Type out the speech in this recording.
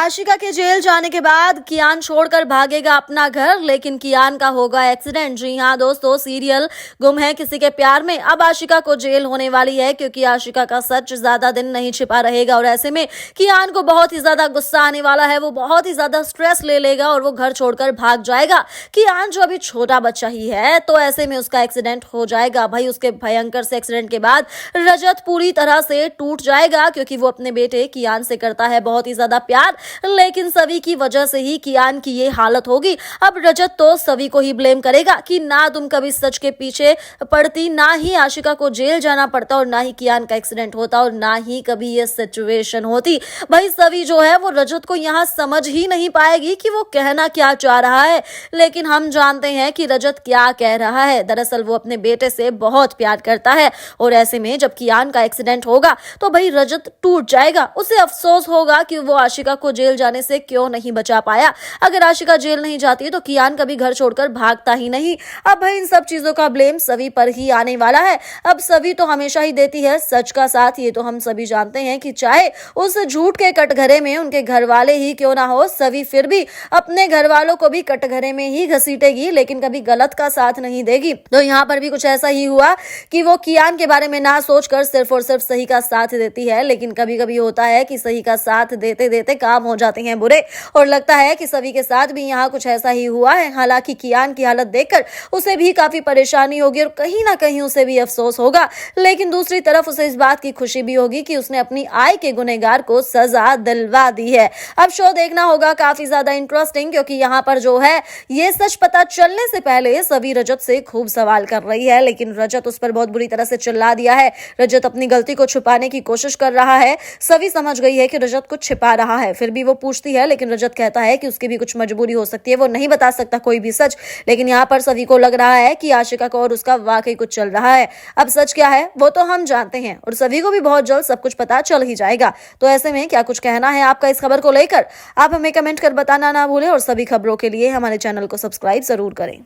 आशिका के जेल जाने के बाद कियान छोड़कर भागेगा अपना घर, लेकिन कियान का होगा एक्सीडेंट। जी हां दोस्तों, सीरियल गुम है किसी के प्यार में अब आशिका को जेल होने वाली है, क्योंकि आशिका का सच ज्यादा दिन नहीं छिपा रहेगा और ऐसे में कियान को बहुत ही ज्यादा गुस्सा आने वाला है। वो बहुत ही ज्यादा स्ट्रेस ले लेगा और वो घर छोड़कर भाग जाएगा। कियान जो अभी छोटा बच्चा ही है, तो ऐसे में उसका एक्सीडेंट हो जाएगा। भाई, उसके भयंकर से एक्सीडेंट के बाद रजत पूरी तरह से टूट जाएगा, क्योंकि वो अपने बेटे कियान से करता है बहुत ही ज्यादा प्यार। लेकिन सवी की वजह से ही कियान की ये हालत होगी। अब रजत तो सवी को ही ब्लेम करेगा कि ना तुम कभी सच के पीछे पड़ती, ना ही आशिका को जेल जाना पड़ता और ना ही कियान का एक्सीडेंट होता और ना ही कभी ये सिचुएशन होती। भाई, सवी जो है वो रजत को यहाँ समझ ही नहीं पाएगी कि वो कहना क्या चाह रहा है। लेकिन हम जानते हैं कि रजत क्या कह रहा है। दरअसल वो अपने बेटे से बहुत प्यार करता है और ऐसे में जब कियान का एक्सीडेंट होगा तो भाई रजत टूट जाएगा। उसे अफसोस होगा कि वो आशिका को जेल जाने से क्यों नहीं बचा पाया। अगर आशिका जेल नहीं जाती तो कियान कभी घर छोड़कर भागता ही नहीं। अब भाई, इन सब चीजों का ब्लेम सवी पर ही आने वाला है। अब सवी तो हमेशा ही देती है सच का साथ, ये तो हम सभी जानते हैं कि चाहे उस झूठ के कटघरे में उनके घर वाले ही क्यों ना हो, सवी फिर भी अपने घर वालों को भी कटघरे में ही घसीटेगी, लेकिन कभी गलत का साथ नहीं देगी। तो यहाँ पर भी कुछ ऐसा ही हुआ कि वो कियान के बारे में ना सोचकर सिर्फ और सिर्फ सही का साथ देती है। लेकिन कभी कभी होता है कि सही का साथ देते देते काम हो जाते हैं बुरे, और लगता है कि सभी के साथ भी यहाँ कुछ ऐसा ही हुआ है। हालांकि कियान की हालत देखकर उसे भी काफी परेशानी होगी और कहीं ना कहीं उसे भी अफसोस होगा, लेकिन दूसरी तरफ उसे इस बात की खुशी भी होगी कि उसने अपनी आय के गुनहगार को सजा दिलवा दी है। अब शो देखना होगा काफी ज्यादा इंटरेस्टिंग, क्योंकि यहाँ पर जो है ये सच पता चलने से पहले सभी रजत से खूब सवाल कर रही है, लेकिन रजत उस पर बहुत बुरी तरह से चिल्ला दिया है। रजत अपनी गलती को छुपाने की कोशिश कर रहा है। सभी समझ गई है कि रजत कुछ छिपा रहा है, फिर भी वो पूछती है, लेकिन रजत कहता है कि उसकी भी कुछ मजबूरी हो सकती है, वो नहीं बता सकता कोई भी सच। लेकिन यहाँ पर सभी को लग रहा है कि आशिका को और उसका वाकई कुछ चल रहा है। अब सच क्या है वो तो हम जानते हैं और सभी को भी बहुत जल्द सब कुछ पता चल ही जाएगा। तो ऐसे में क्या कुछ कहना है आपका इस खबर को लेकर, आप हमें कमेंट कर बताना ना भूलें और सभी खबरों के लिए हमारे चैनल को सब्सक्राइब जरूर करें।